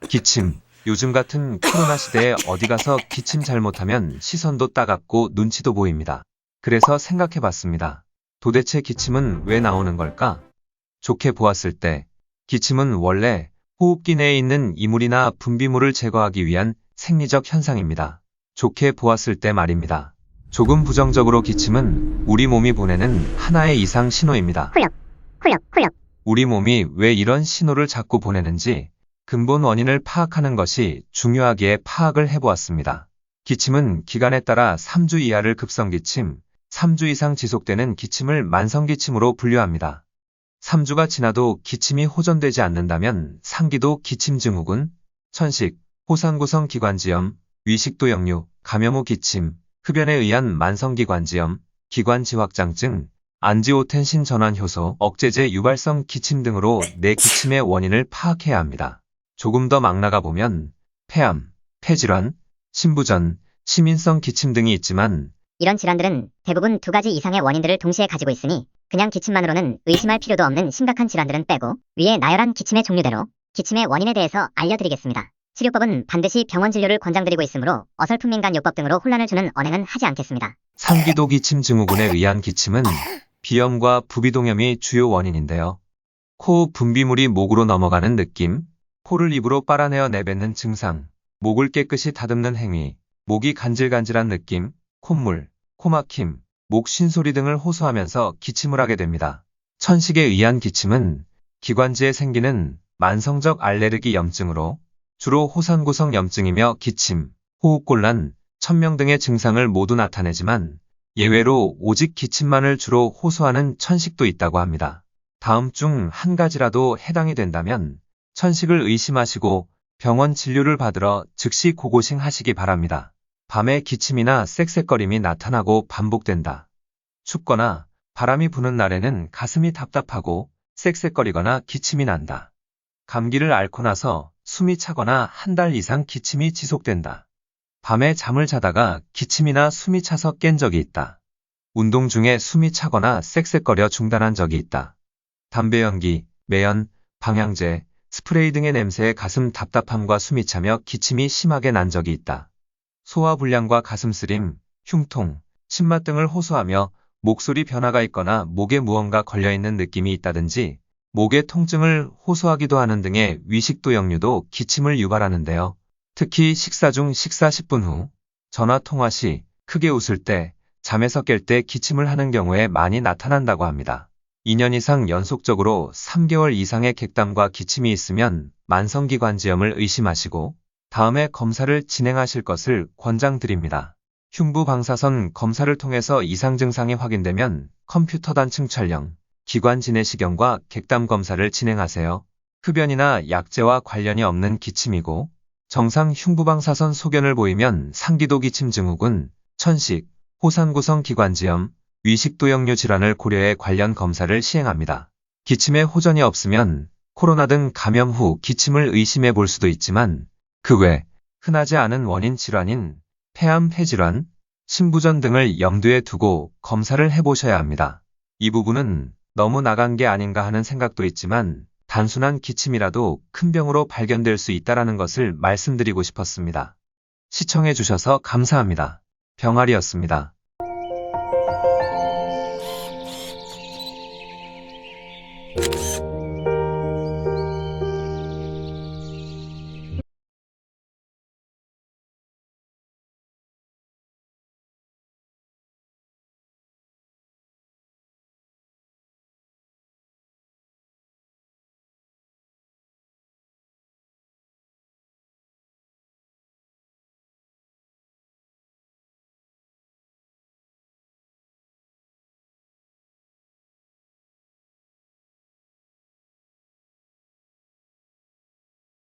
기침. 요즘 같은 코로나 시대에 어디 가서 기침 잘못하면 시선도 따갑고 눈치도 보입니다. 그래서 생각해봤습니다. 도대체 기침은 왜 나오는 걸까? 좋게 보았을 때 기침은 원래 호흡기 내에 있는 이물이나 분비물을 제거하기 위한 생리적 현상입니다. 좋게 보았을 때 말입니다. 조금 부정적으로 기침은 우리 몸이 보내는 하나의 이상 신호입니다. 훌럭. 우리 몸이 왜 이런 신호를 자꾸 보내는지 근본 원인을 파악하는 것이 중요하기에 파악을 해보았습니다. 기침은 기간에 따라 3주 이하를 급성기침, 3주 이상 지속되는 기침을 만성기침으로 분류합니다. 3주가 지나도 기침이 호전되지 않는다면 상기도 기침증후군, 천식, 호상구성 기관지염, 위식도 역류, 감염 후 기침, 흡연에 의한 만성기관지염, 기관지확장증, 안지오텐신 전환 효소, 억제제 유발성 기침 등으로 내 기침의 원인을 파악해야 합니다. 조금 더 막 나가보면 폐암, 폐질환, 심부전, 시민성 기침 등이 있지만 이런 질환들은 대부분 2가지 이상의 원인들을 동시에 가지고 있으니 그냥 기침만으로는 의심할 필요도 없는 심각한 질환들은 빼고 위에 나열한 기침의 종류대로 기침의 원인에 대해서 알려드리겠습니다. 치료법은 반드시 병원 진료를 권장드리고 있으므로 어설픈 민간요법 등으로 혼란을 주는 언행은 하지 않겠습니다. 상기도 기침 증후군에 의한 기침은 비염과 부비동염이 주요 원인인데요. 코 분비물이 목으로 넘어가는 느낌, 코를 입으로 빨아내어 내뱉는 증상, 목을 깨끗이 다듬는 행위, 목이 간질간질한 느낌, 콧물, 코막힘, 목 쉰소리 등을 호소하면서 기침을 하게 됩니다. 천식에 의한 기침은 기관지에 생기는 만성적 알레르기 염증으로 주로 호산구성 염증이며 기침, 호흡곤란, 천명 등의 증상을 모두 나타내지만 예외로 오직 기침만을 주로 호소하는 천식도 있다고 합니다. 다음 중 한 가지라도 해당이 된다면 천식을 의심하시고 병원 진료를 받으러 즉시 고고싱 하시기 바랍니다. 밤에 기침이나 쌕쌕거림이 나타나고 반복된다. 춥거나 바람이 부는 날에는 가슴이 답답하고 쌕쌕거리거나 기침이 난다. 감기를 앓고 나서 숨이 차거나 한 달 이상 기침이 지속된다. 밤에 잠을 자다가 기침이나 숨이 차서 깬 적이 있다. 운동 중에 숨이 차거나 쌕쌕거려 중단한 적이 있다. 담배 연기, 매연, 방향제, 스프레이 등의 냄새에 가슴 답답함과 숨이 차며 기침이 심하게 난 적이 있다. 소화불량과 가슴쓰림, 흉통, 신맛 등을 호소하며 목소리 변화가 있거나 목에 무언가 걸려있는 느낌이 있다든지 목의 통증을 호소하기도 하는 등의 위식도 역류도 기침을 유발하는데요. 특히 식사 중 식사 10분 후, 전화 통화 시, 크게 웃을 때, 잠에서 깰 때 기침을 하는 경우에 많이 나타난다고 합니다. 2년 이상 연속적으로 3개월 이상의 객담과 기침이 있으면 만성기관지염을 의심하시고 다음에 검사를 진행하실 것을 권장드립니다. 흉부 방사선 검사를 통해서 이상 증상이 확인되면 컴퓨터 단층 촬영, 기관지내시경과 객담 검사를 진행하세요. 흡연이나 약제와 관련이 없는 기침이고 정상 흉부방사선 소견을 보이면 상기도 기침 증후군, 천식, 호산구성 기관지염, 위식도 역류 질환을 고려해 관련 검사를 시행합니다. 기침에 호전이 없으면 코로나 등 감염 후 기침을 의심해 볼 수도 있지만 그 외 흔하지 않은 원인 질환인 폐암, 폐질환, 심부전 등을 염두에 두고 검사를 해보셔야 합니다. 이 부분은 너무 나간 게 아닌가 하는 생각도 있지만 단순한 기침이라도 큰 병으로 발견될 수 있다는 것을 말씀드리고 싶었습니다. 시청해 주셔서 감사합니다. 병아리였습니다.